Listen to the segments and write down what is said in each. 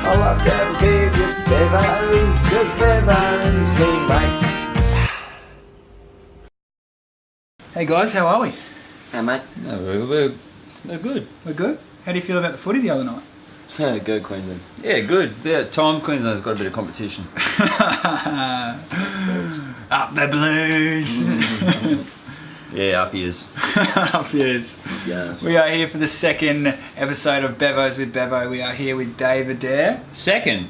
I love to have a beer with Bevo, 'cause Bevo's me mate. Hey guys, how are we? Hey mate. No, we're good. We're good? How do you feel about the footy the other night? Go Queensland. Yeah, good. About time Queensland's got a bit of competition. Up the Blues! Yeah, up years. Up yours. Yes. We are here for the second episode of Bevos with Bevo. We are here with Dave Adair. Second,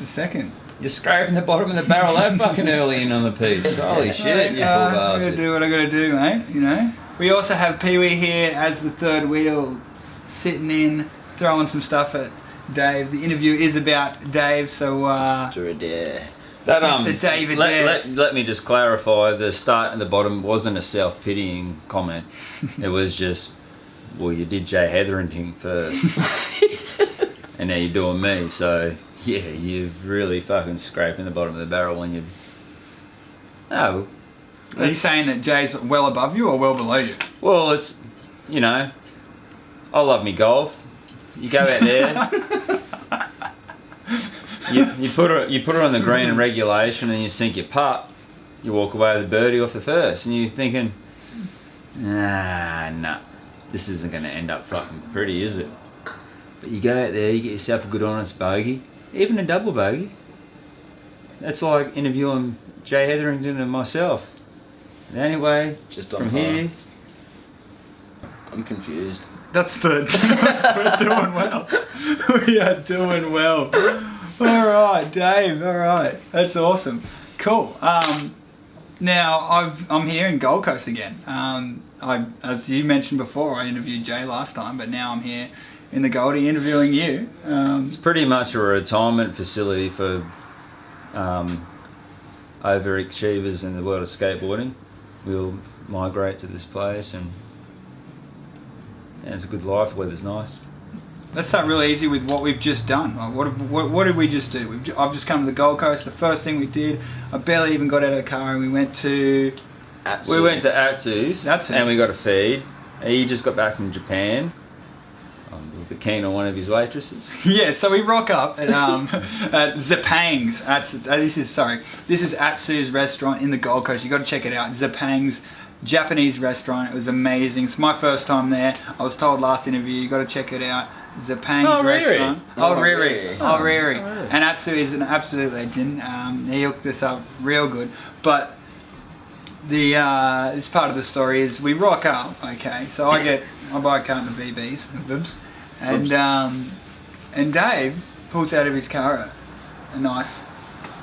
The second. you're scraping the bottom of the barrel that fucking early in on the piece. Holy shit, you poor I'm gonna bastard. do what I gotta do, mate, you know. We also have Peewee here as the third wheel, sitting in, throwing some stuff at Dave. The interview is about Dave, so Mr. Adair. That, Mr. David there. let me just clarify, the start and the bottom wasn't a self-pitying comment. It was just, well, you did Jay Hetherington first. And now you're doing me, so yeah, you're really fucking scraping the bottom of the barrel when you... Oh. Are you saying that Jay's well above you or well below you? Well, it's, you know, I love me golf. You go out there, you put her on the green in regulation and you sink your putt. You walk away with a birdie off the first, and you're thinking, nah, this isn't going to end up fucking pretty, is it? But you go out there, you get yourself a good honest bogey, even a double bogey. That's like interviewing Jay Hetherington and myself. And anyway, Just on from par. here, I'm confused. That's the... We're doing well. We are doing well. Alright, Dave, alright. That's awesome. Cool. Now, I'm here in Gold Coast again. As you mentioned before, I interviewed Jay last time, but now I'm here in the Goldie interviewing you. it's pretty much a retirement facility for overachievers in the world of skateboarding. We'll migrate to this place, and it's a good life. Weather's nice. Let's start really easy with what we've just done. What did we just do? I've just come to the Gold Coast. The first thing we did, I barely even got out of the car, and we went to... We went to Atsu's and we got a feed. He just got back from Japan. I'm a little bit keen on one of his waitresses. Yeah, so we rock up at Zapang's. This is Atsu's restaurant in the Gold Coast. You got to check it out. Zapang's Japanese restaurant. It was amazing. It's my first time there. I was told last interview you got to check it out. Zapang's restaurant. Riri. And Atsu is an absolute legend. He hooked us up real good. But this part of the story is we rock up. Okay, so I buy a carton of VBs, Vibs, and Dave pulls out of his car a nice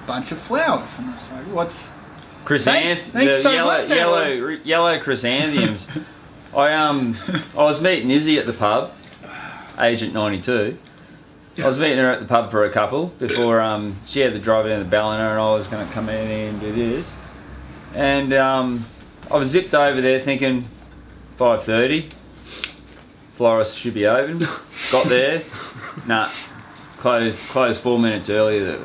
bunch of flowers, and I was like, "What's?" Thanks so much, yellow chrysanthemums. I was meeting Izzy at the pub, Agent 92. I was meeting her at the pub for a couple before she had to drive down to Ballina, and I was going to come in here and do this. And I was zipped over there thinking 5:30. Florist should be open. Got there, closed 4 minutes earlier.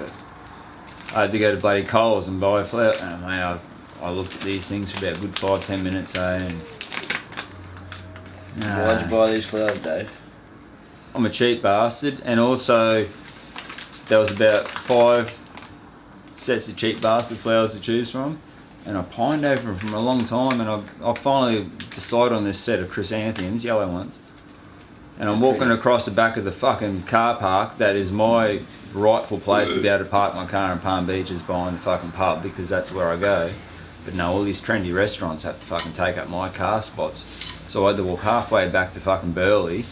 I had to go to bloody Coles and buy a flower. And mate, I looked at these things for about a good 5-10 minutes, and Why'd you buy these flowers, Dave? I'm a cheap bastard, and also there was about 5 sets of cheap bastard flowers to choose from, and I pined over them for a long time, and I finally decided on this set of chrysanthemums, yellow ones. And I'm walking across the back of the fucking car park that is my rightful place to be able to park my car in Palm Beach is behind the fucking pub, because that's where I go. But no, all these trendy restaurants have to fucking take up my car spots. So I had to walk halfway back to fucking Burleigh,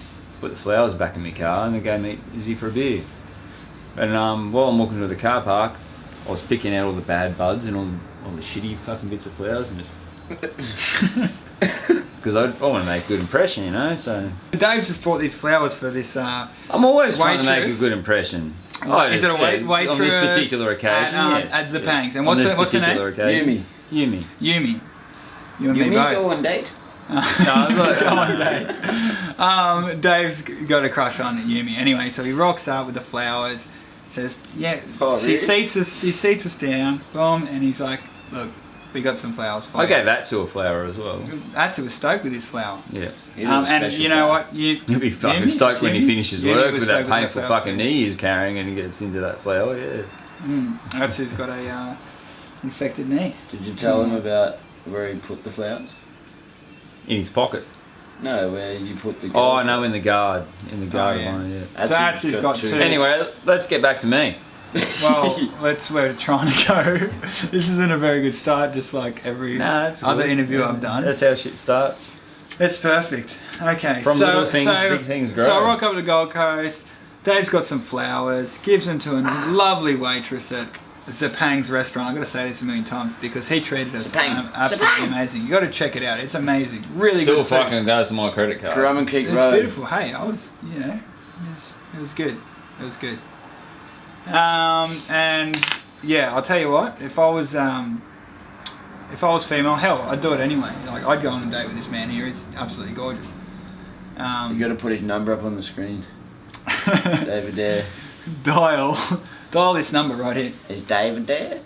put the flowers back in my car, and then go meet Izzy for a beer. And while I'm walking to the car park, I was picking out all the bad buds and all the shitty fucking bits of flowers and just... Because I want to make a good impression, you know, so... Dave's just brought these flowers for this I'm always trying to make a good impression. Is it a waitress? On this particular occasion, yes. At Zapang's. Yes. And what's her name? Occasion. Yumi. You and me Yumi, both. go on date? No, I'm not Go on date. Dave's got a crush on Yumi. Anyway, so he rocks up with the flowers, says, yeah, Oh, he really? seats us down, boom, and he's like, look, We got some flowers for I you. gave Atsu a flower as well. Atsu was stoked with his flower. Yeah. And you know what? You'll be fucking stoked when he finishes Jimmy work was with that stoked with painful flower fucking too. knee he's carrying and he gets into that flower, yeah. Atsu's got a infected knee. Did you tell him about where he put the flowers? In his pocket. No, where you put the. Oh, no, in the guard. In the guard yeah. one, yeah. So Atsu's got two. Anyway, let's get back to me. Well, that's where we're trying to go. This isn't a very good start, just like every other interview I've done. That's how shit starts. It's perfect. Okay, From little things, big things grow. So I rock up to the Gold Coast. Dave's got some flowers, gives them to a lovely waitress at Zapang's restaurant. I've got to say this a million times because he treated us absolutely amazing. You got to check it out. It's amazing. Really Still good. fucking food. goes to my credit card. Grumman Creek It's Road. beautiful. Hey, I was, it was good. It was good. And yeah, I'll tell you what. If I was female, hell, I'd do it anyway. Like I'd go on a date with this man here. He's absolutely gorgeous. You got to put his number up on the screen. David Adair. Dial this number right here. Is David there?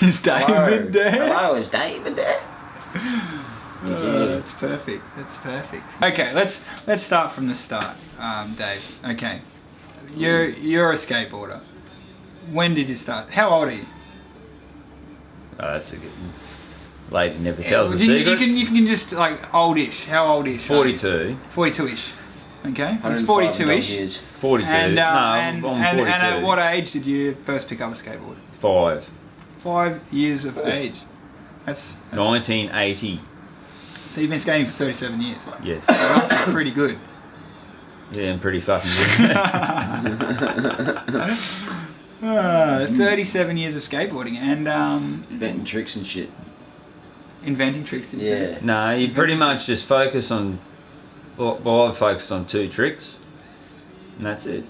Is David there? Hello, is David there? That's perfect. That's perfect. Okay, let's start from the start, Dave. Okay, you're a skateboarder. When did you start? How old are you? Oh, that's a good lady never tells the secrets. You can just like oldish. How oldish? 42. 42ish. Okay, it's 42ish. 42. And I'm 42. and at what age did you first pick up a skateboard? 5. 5 years of age. That's 1980. So you've been skating for 37 years. Yes. That must be pretty good. Yeah, and pretty fucking good. 37 years of skateboarding and Inventing tricks and shit. inventing tricks. Did you say? Yeah. No, you pretty much just focus on. Well, I've focused on 2 tricks, and that's it.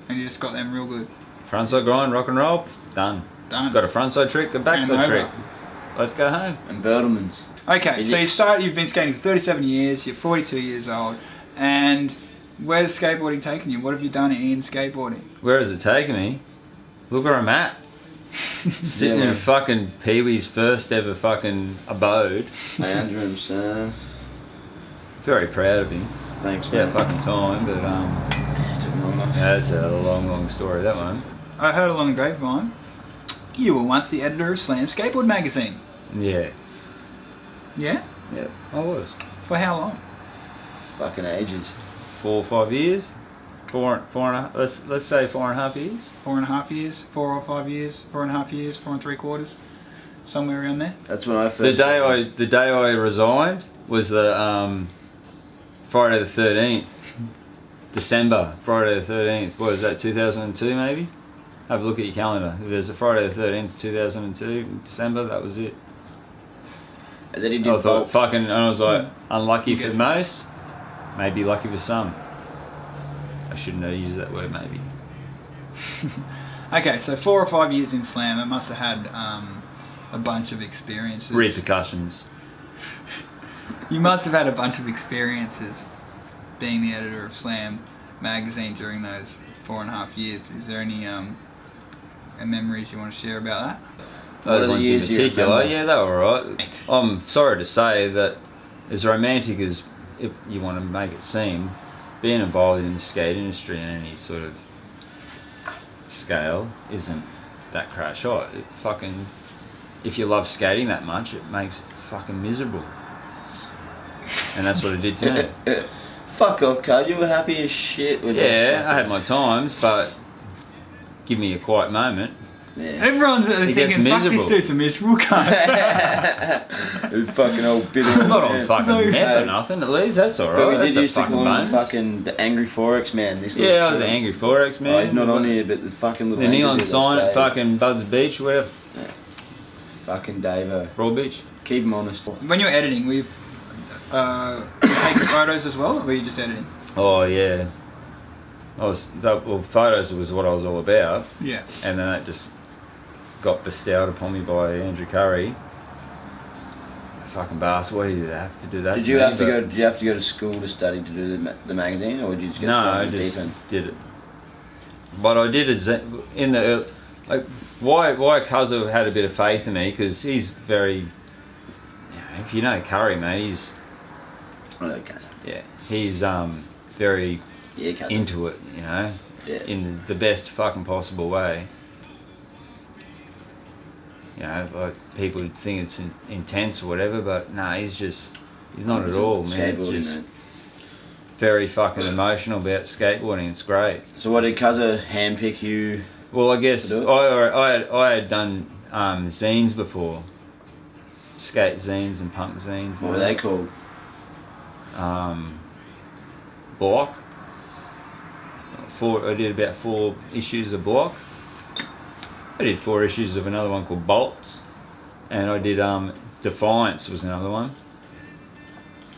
And you just got them real good. Frontside grind, rock and roll, done. Done. Got a frontside trick, a Game backside over. trick. Let's go home. And Bertelmans. Okay, so you've been skating for 37 years, you're 42 years old, and where's skateboarding taken you? What have you done in skateboarding? Where has it taken me? Look where I'm at. Sitting in fucking Peewee's first ever fucking abode. Under him, son. Very proud of him. Thanks, Yeah, man. fucking time, but It took long enough. yeah, that's a long story, that one. I heard along the grapevine, you were once the editor of Slam Skateboard magazine. Yeah. Yeah? Yeah, I was. For how long? Fucking ages. 4 or 5 years. Four and a half. Let's say 4.5 years. 4.5 years? 4 or 5 years? 4.5 years? 4 3/4? Somewhere around there? That's when I first. The day I resigned was the Friday the 13th, December. Friday the 13th. What is that? 2002 maybe. Have a look at your calendar. There's a Friday the 13th, 2002, December. That was it. And then he I did thought both. fucking. And I was like, unlucky You for get- most, maybe lucky for some. I shouldn't have used that word, maybe. Okay, so 4 or 5 years in Slam, it must have had a bunch of experiences. Repercussions. You must have had a bunch of experiences being the editor of Slam magazine during those 4.5 years. Is there any memories you want to share about that? What are Those the ones in years you particular, remember? yeah, they were alright. I'm sorry to say that, as romantic as if you want to make it seem, being involved in the skate industry in any sort of scale isn't that crash hot. It fucking, if you love skating that much, it makes it fucking miserable. And that's what it did to me. Fuck off, cuz. You were happy as shit with Yeah, I had my times, but give me a quiet moment. Yeah. Everyone's gets thinking, fuck, this miserable. dude's a miserable cunt. Who fucking old bitter. I'm not on man. fucking So- meth or nothing, at least that's But alright. we That's did a used to fucking call him bonus. fucking the angry Forex man. This Yeah, I was an angry Forex man. Oh, he's not on here, but the fucking little. The neon angry sign little at fucking Bud's Beach, whatever. Fucking Davo. Broad Beach. Keep him honest. When you're editing, we've taken photos as well, or were you just editing? Oh yeah. Well, photos was what I was all about, Yeah. and then that just got bestowed upon me by Andrew Curry. Fucking bastard, why did you have to do that? Did to you me? have to But- go? Did you have to go to school to study to do the magazine, or did you just get No, thrown I in the just deep end? did it. But I did in the Like, why Cuzzo had a bit of faith in me, because he's very, you know, if you know Curry, mate, he's, I know Cuzzo. yeah, he's very Yeah, Cuzzo. into it, you know, Yeah. in the best fucking possible way. You know, like, people would think it's intense or whatever, but no, he's not at all, man. It's Skateboarding, just man. very fucking emotional about skateboarding. It's great. So what did Cuzzo handpick you? Well, I guess To do I had done zines before, skate zines and punk zines. What were they called? Block. I did about 4 issues of Block. I did 4 issues of another one called Bolts, and I did Defiance was another one.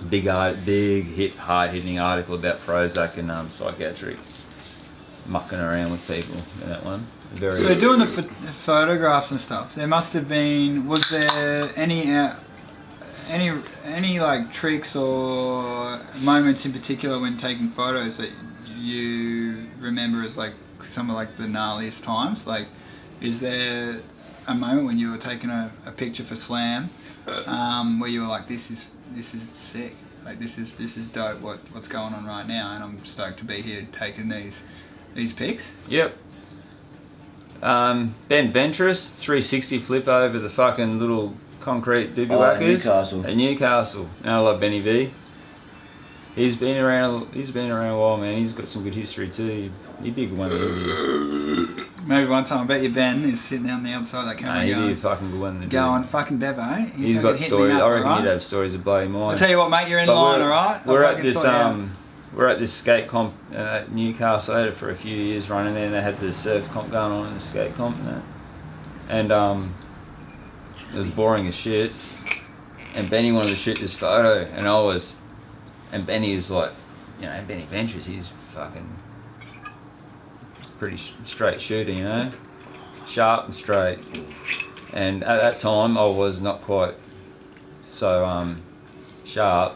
Big hit, hard hitting article about Prozac and psychiatric mucking around with people in that one. Very. So doing the photographs and stuff, there must have been. Was there any like tricks or moments in particular when taking photos that you remember as like some of like the gnarliest times? Like, is there a moment when you were taking a picture for Slam where you were like, this is sick, like this is dope, what's going on right now, and I'm stoked to be here taking these pics? Yep. Ben Ventress 360 flip over the fucking little concrete bivouackers Newcastle. at Newcastle. And I love Benny V. He's been around a while, man. He's got some good history too. He'd be a good one to do. Maybe one time, I bet your Ben is sitting on the outside of that camera He'd be a going, fucking good one to do. going fucking Bevo, eh? He's got stories. I reckon he'd have stories of bloody mine. I'll tell you what, mate, you're in But line, alright? We're at this skate comp at Newcastle. I had it for a few years running there, and they had the surf comp going on and the skate comp and that. And it was boring as shit. And Benny wanted to shoot this photo, and Benny is like, you know, Benny Ventures, he's fucking pretty straight shooter, you know, sharp and straight. And at that time, I was not quite so sharp,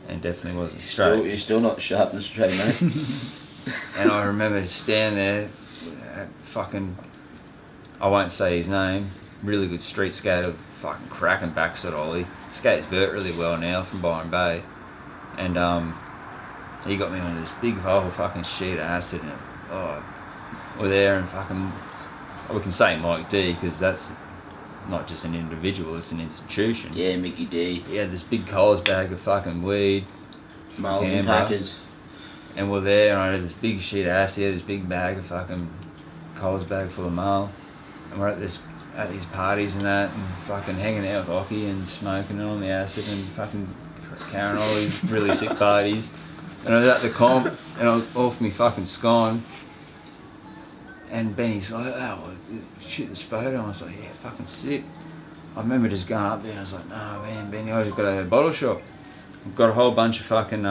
and definitely wasn't straight. You're still not sharp and straight, mate. And I remember standing there, fucking, I won't say his name, really good street skater, fucking cracking backside ollie. Skates vert really well now from Byron Bay. And he got me on this big whole fucking sheet of acid, and we're there, and fucking, we can say Mike D, because that's not just an individual, it's an institution. Yeah, Mickey D. He had this big Coles bag of fucking weed, Miles and Canberra. Packers. And we're there, and I had this big sheet of acid, he had this big bag of fucking Coles bag full of mail, and we're at these parties and that, and fucking hanging out with Ockie and smoking on the acid and fucking carrying all these really sick parties. And I was at the comp, and I was off me fucking scone, and Benny's like, oh, well, shoot this photo. And I was like, yeah, fucking sick. I remember just going up there, and I was like, no, man, Benny, I just got a bottle shop. I've got a whole bunch of fucking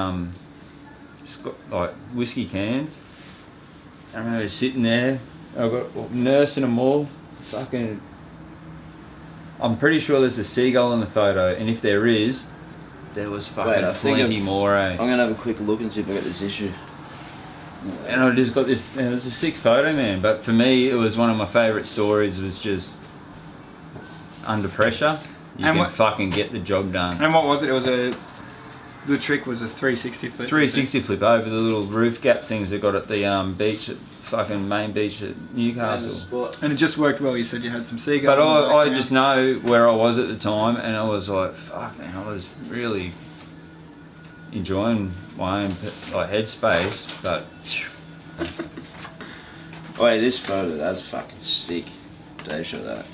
like whiskey cans. I remember sitting there, I've got nursing them all. Fucking, I'm pretty sure there's a seagull in the photo, and if there is, there was fucking plenty more. I'm gonna have a quick look and see if I got this issue. And I just got this, and it was a sick photo, man. But for me, it was one of my favourite stories. It was just under pressure, you can fucking get the job done. And what was it? It was the trick was a 360 flip. 360 flip over the little roof gap things they got at the beach, at fucking main beach at Newcastle. And it just worked well. You said you had some seagulls. But I just know where I was at the time, and I was like, fuck, man, I was really enjoying my own like headspace. But Wait, this photo, that's fucking sick. Dave, show that.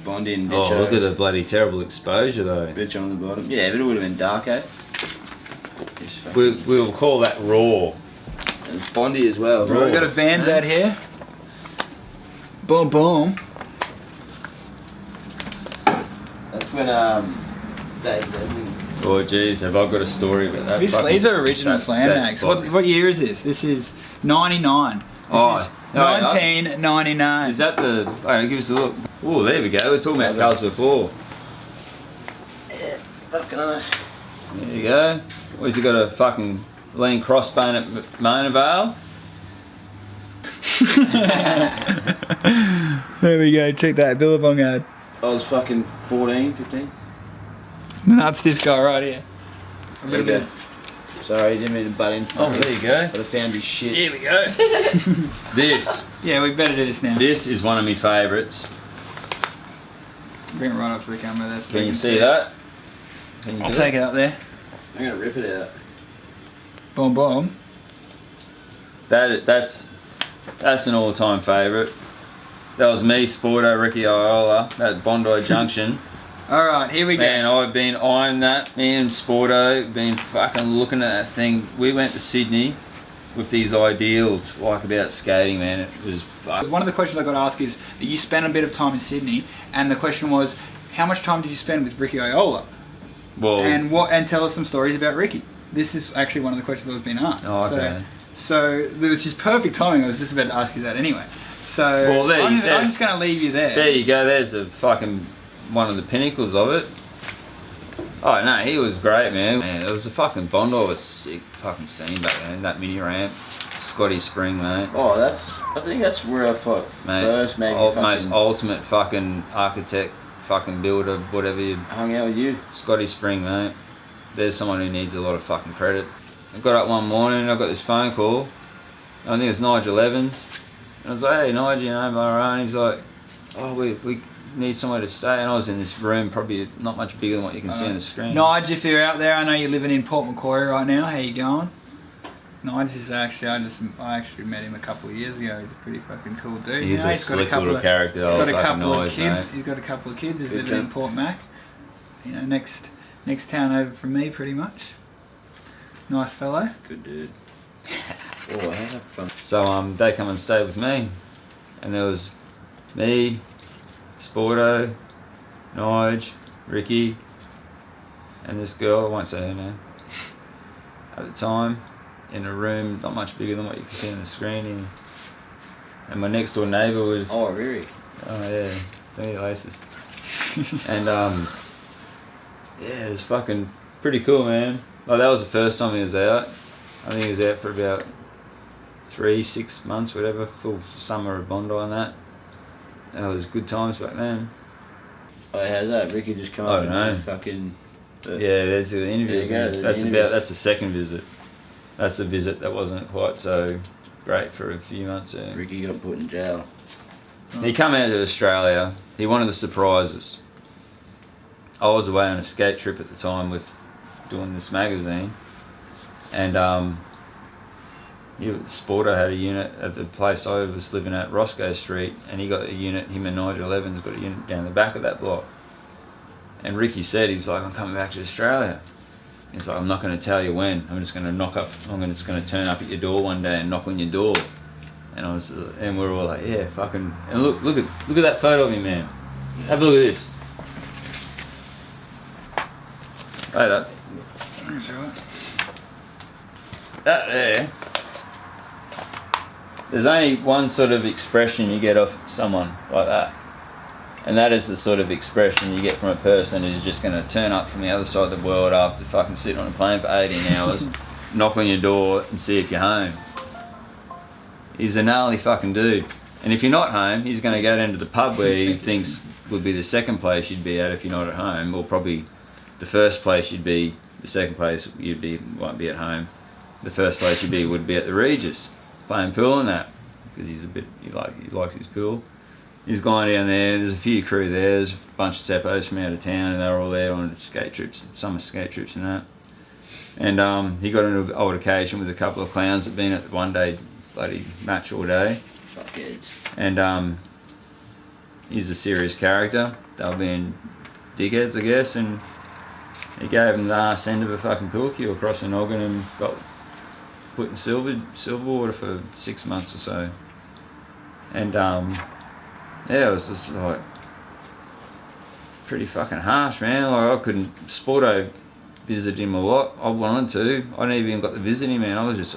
Bondi and oh, Bitcho. look at the bloody terrible exposure though. Bitch on the bottom. Yeah, but it would have been dark, eh? We'll call that raw. And Bondi as well. Right, we've got a Vans out here. Boom, boom. That's when Dave Desmond. Oh jeez, have I got a story about that? These are original Slam mags. What year is this? This is 99. This is 1999. Is that the... Alright, give us a look. Oh, there we go. We were talking about colours before. Yeah, fucking hell. There you go. Where's you got a fucking lean crossbone at Mona Vale? There we go, check that Billabong ad. I was fucking 14, 15. No, it's this guy right here. There you go. Sorry, didn't mean to butt in. Oh, there you go. But I found his shit. Here we go. This. Yeah, we better do this now. This is one of my favourites. Bring it right up to the camera there. So Can you see that? Can you I'll do take it up there. I'm gonna rip it out. Boom, boom. That's an all-time favourite. That was me, Sporto, Ricky Iola, at Bondi Junction. Alright, here we go. Man, I've been eyeing that. Me and Sporto been fucking looking at that thing. We went to Sydney with these ideals, like about skating, man. It was fuck. One of the questions I got to ask is that you spent a bit of time in Sydney, and the question was, how much time did you spend with Ricky Iola? Well, And tell us some stories about Ricky. This is actually one of the questions that was being asked. Oh, okay. So it was just perfect timing. I was just about to ask you that anyway. So Well, I'm just going to leave you there. there you go. There's a fucking one of the pinnacles of it. Oh no, he was great, man. Man, it was a fucking Bondi was a sick fucking scene back then. That mini ramp, Scotty Spring, mate. Oh, I think that's where I thought Mate, first maybe most ultimate fucking architect, fucking builder, whatever you. hung out with you. Scotty Spring, mate. There's someone who needs a lot of fucking credit. I got up one morning, I got this phone call. I think it was Nigel Evans. And I was like, hey Nigel, you know, blah, blah. And he's like, oh, we need somewhere to stay. And I was in this room, probably not much bigger than what you can see on the screen. Nige, if you're out there, I know you're living in Port Macquarie right now. How you going? Nige is actually, I actually met him a couple of years ago. He's a pretty fucking cool dude. He's a slick little character. He's got a fucking couple of noise, kids. mate. He's got a couple of kids. He's Good living in kid. Port Mac. You know, next town over from me, pretty much. Nice fellow. Good dude. Oh, I had fun. So they come and stay with me, and there was me, Sporto, Nige, Ricky, and this girl. I won't say her name. At the time, in a room not much bigger than what you can see on the screen, and my next door neighbour was. Oh, really? Oh yeah, Tony Laces. And yeah, it was fucking pretty cool, man. Like that was the first time he was out. I think he was out for about 3-6 months, whatever, full summer of Bondi and that. That was good times back then. Oh, how's that? Ricky just come I up don't and know. fucking. Yeah, that's the interview. There you go, the interview. That's the second visit. That's the visit that wasn't quite so great for a few months. Yeah. Ricky got put in jail. He come out to Australia. He wanted the surprises. I was away on a skate trip at the time with doing this magazine, and Sporto had a unit at the place I was living at, Roscoe Street, and he got a unit. Him and Nigel Evans got a unit down the back of that block. And Ricky said, he's like, I'm coming back to Australia. He's like, I'm not going to tell you when. I'm just going to just going to turn up at your door one day and knock on your door. And we're all like, yeah, fucking. And look at that photo of me, man. Have a look at this. Right up. That there. There's only one sort of expression you get off someone like that. And that is the sort of expression you get from a person who's just going to turn up from the other side of the world after fucking sitting on a plane for 18 hours, knock on your door and see if you're home. He's a gnarly fucking dude. And if you're not home, he's going to go down to the pub where he thinks would be the second place you'd be at if you're not at home, or probably the first place you'd be, the second place won't be at home. The first place you'd be would be at the Regis, playing pool and that, because he likes his pool. He's gone down there. There's a few crew there. There's a bunch of seppos from out of town, and they're all there on skate trips, summer skate trips and that. And he got into an altercation with a couple of clowns that'd been at the one day bloody match all day. Fuckheads. And he's a serious character. They were being dickheads, I guess, and he gave him the arse end of a fucking pool cue across the noggin and got put in silver water for 6 months or so. And yeah, it was just like pretty fucking harsh, man. Like I couldn't. Sporto visited him a lot. I wanted to. I never even got to visit him, man. I was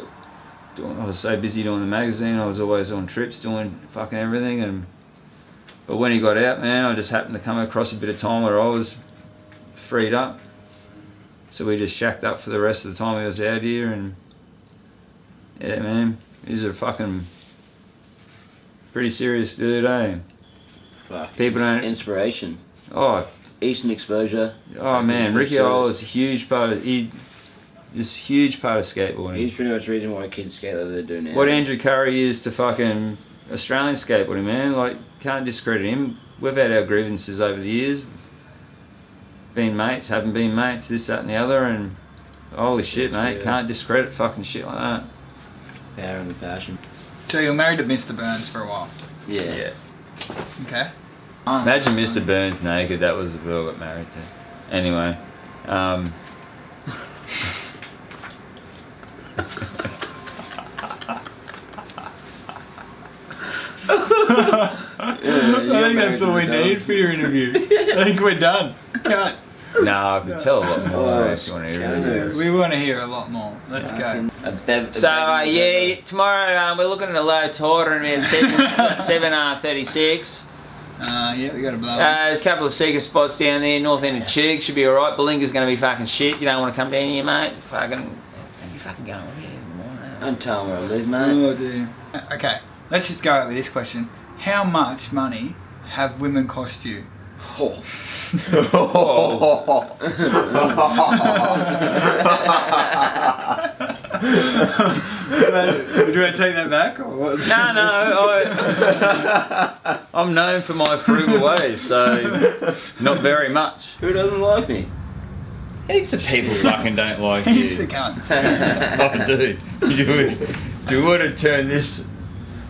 so busy doing the magazine. I was always on trips doing fucking everything. But when he got out, man, I just happened to come across a bit of time where I was freed up. So we just shacked up for the rest of the time he was out here, and yeah, man, he's a fucking Pretty serious dude, eh? Fuck. People don't- Inspiration. Oh, Eastern exposure. oh man, Ricky So- Ola is a huge part of huge part of skateboarding. He's pretty much the reason why kids skate like they do now. What Andrew Curry is to fucking Australian skateboarding, man. Like, can't discredit him. We've had our grievances over the years. Been mates, haven't been mates, this, that, and the other, and holy shit, mate. Yeah. Can't discredit fucking shit like that. Power and the passion. So you're married to Mr. Burns for a while. Yeah. Okay. Imagine Mr. Burns naked. That was the girl I got married to. Anyway, I think that's all we need for your interview. I think we're done. Cut. no, I could tell a lot more Oh, if you want to hear yeah. it. We want to hear a lot more. Let's go. So yeah, tomorrow we're looking at a low tide around about 7:36. Yeah, we got a blow. A couple of secret spots down there, north end of Chig should be alright. Belinga's going to be fucking shit. You don't want to come down here, mate. It's going to be fucking going on here in the morning. Don't tell me where I live, mate. Oh dear. Okay, let's just go out with this question. How much money have women cost you? Oh. Do you want to take that back? Or what? No, I'm known for my frugal ways, so not very much. Who doesn't like me? Heaps of people fucking don't like Heaps you. of cunts. Oh, dude, you would have turned this.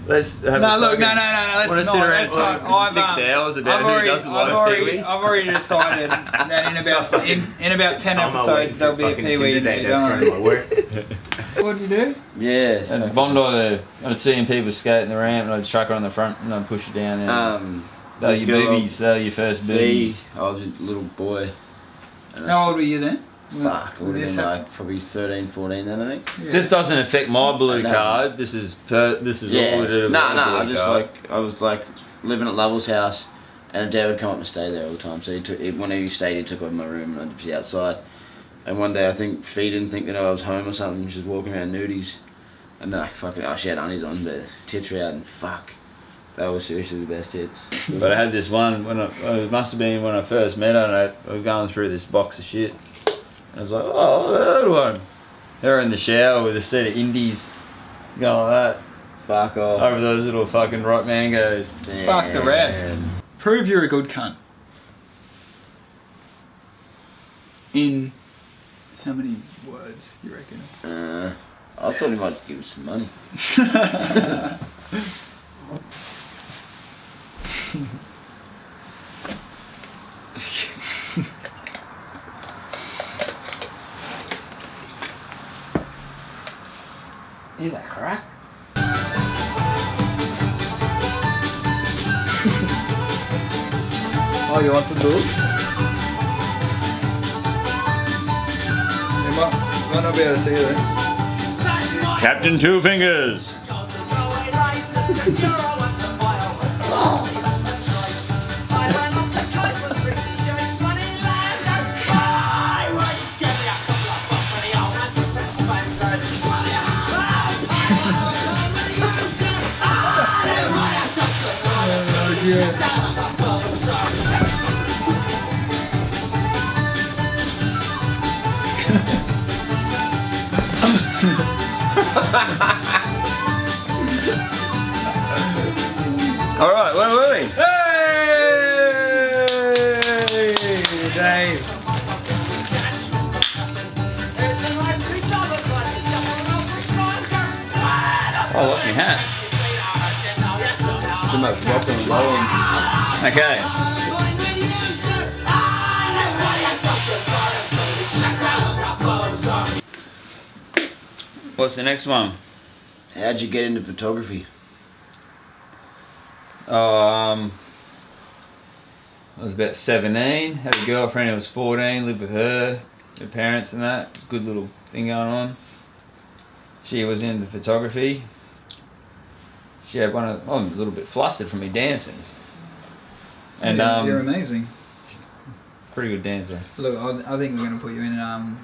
Let's have No, a look, fucking- no, let's wanna not. sit around Let's not. for 6 hours about who doesn't like Peewee? I've already decided that in about 10 I'm away episodes for there'll be a fucking Peewee. Tinder date Don't at worry. my work. What'd you do? Yeah. And Bondi, I'd seen people skating the ramp, and I'd chuck her on the front, and I'd push her down there. Those this your girl, boobies, those your first boobies. I was a little boy. And How old were you then? Fuck, it would have This been happened? like probably 13, 14 then, I think. Yeah. This doesn't affect my blue No. card. This is all we did. No, I just I was like living at Lovell's house, and Adair would come up and stay there all the time. So whenever he stayed, he took over my room, and I'd be outside. And one day, I think Fee didn't think that I was home or something. She was walking around nudies, and she had undies on, but tits were out, and fuck, they were seriously the best tits. But I had this one it must have been when I first met her, and I was going through this box of shit. I was like, oh, that one. Her in the shower with a set of indies, going like that Fuck off. over those little fucking rock mangoes. Fuck the rest. Damn. Prove you're a good cunt. In how many words you reckon? I thought he might give us some money. Is that crack? Oh, you want to do? You might not be able to see it. Captain Two Fingers. All right, where were we? Hey, Dave. Oh, I lost my hat. Okay. What's the next one? How'd you get into photography? I was about 17, had a girlfriend who was 14, lived with her parents and that. Good little thing going on. She was into photography. She had I'm a little bit flustered from me dancing. And You're amazing. pretty good dancer. Look, I think we're going to put you in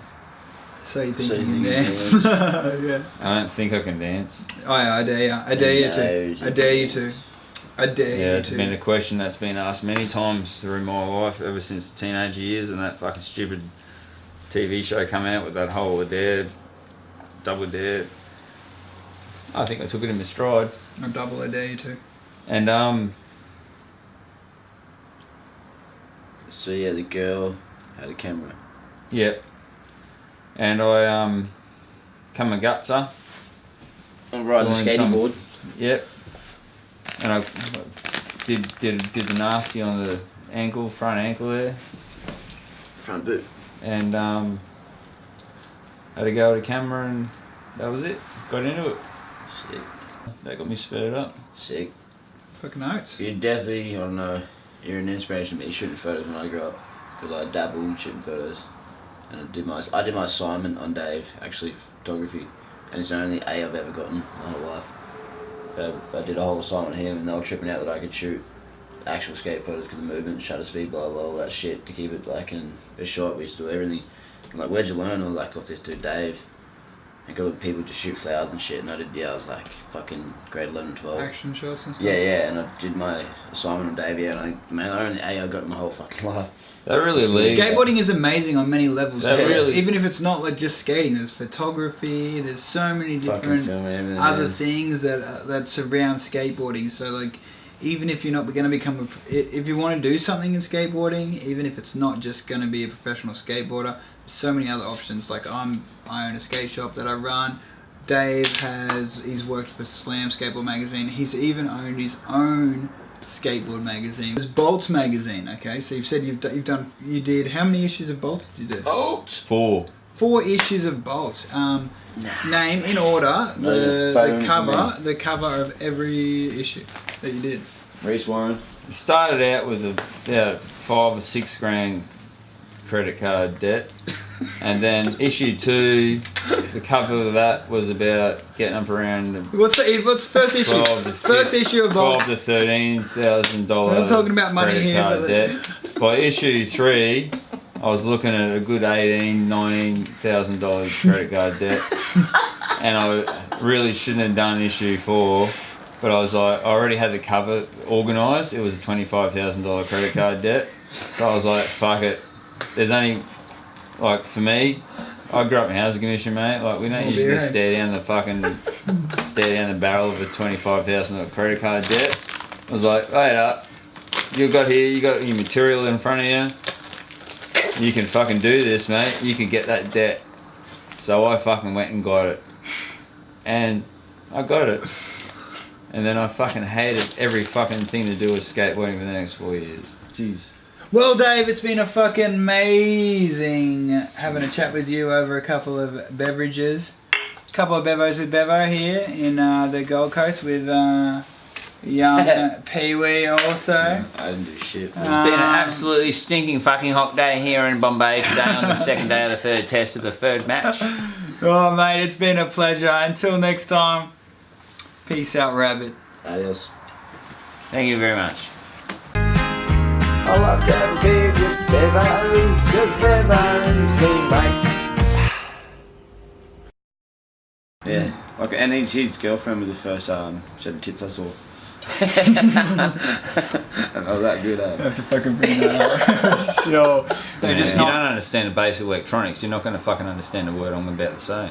so you think So you you can think you can dance. Yeah. I don't think I can dance. I dare you. I dare you to. I dare you to. Adair. Yeah, it's been a question that's been asked many times through my life ever since the teenage years, and that fucking stupid TV show come out with that whole Adair, double Adair. I think I took it in my stride. A double Adair too. And So yeah, the girl had a camera. yeah. And I come a gutser. I'm riding a Doing some- skateboard. Yep. And I did the nasty on the ankle, front ankle there. Front boot. And had to go with a camera, and that was it. Got into it. Sick. That got me spurred up. Sick. Fucking notes. You definitely, I don't know, you're an inspiration to me shooting photos when I grew up. Because I dabbled in shooting photos. And I did my assignment on Dave, actually photography. And it's the only A I've ever gotten my whole life. I did a whole assignment with him, and they were tripping out that I could shoot actual skate photos because the movement, shutter speed, blah blah, all that shit to keep it like in a shot. We used to do everything. And like, where'd you learn? I was like, off this dude Dave. And got people to shoot flowers and shit. And I was like fucking grade 11, 12. Action shots and stuff. Yeah, and I did my assignment on Dave, yeah, and the only A I got in my whole fucking life. That really leads. Skateboarding is amazing on many levels. That really- Even if it's not like just skating, there's photography. There's so many Fucking different film and everything. other things that surround skateboarding. So like, even if you're not going to become if you want to do something in skateboarding, even if it's not just going to be a professional skateboarder, there's so many other options. Like I own a skate shop that I run. Dave he's worked for Slam Skateboard magazine. He's even owned his own skateboard magazine. There's Bolts magazine. Okay, so you've said you did how many issues of Bolts did you do? Bolts. 4. 4 issues of Bolts. Name in order the cover of every issue that you did. Reese Warren. It started out with about 5 or 6 grand credit card debt, and then issue 2, the cover of that was about getting up around What's the first issue? 12 to First issue of Bolts. $12 to $13,000. We're not talking about money credit here, card but debt. By issue 3, I was looking at a good $19,000 credit card debt, and I really shouldn't have done issue 4. But I was like, I already had the cover organised. It was a $25,000 credit card debt, so I was like, fuck it. There's only, like, for me, I grew up in housing commission, mate. Like, we don't usually stare down the barrel of a $25,000 credit card debt. I was like, wait up, you got your material in front of you. You can fucking do this, mate. You can get that debt. So I fucking went and got it, and I got it. And then I fucking hated every fucking thing to do with skateboarding for the next 4 years. Jeez. Well, Dave, it's been a fucking amazing having a chat with you over a couple of beverages. A couple of bevos with Bevo here in the Gold Coast with young Peewee also. I didn't do shit. It's been an absolutely stinking fucking hot day here in Bombay today on the second day of the third test of the third match. Oh, mate, it's been a pleasure. Until next time, peace out, rabbit. Adios. Thank you very much. I love to be with Bevo, 'cause Bevo's me, mate. Yeah. Like, and his girlfriend was the first set of tits I saw. And I was that good, I have to fucking bring that up. Sure. They're Yeah, just you not. don't understand the basic electronics, you're not going to fucking understand the word I'm about to say.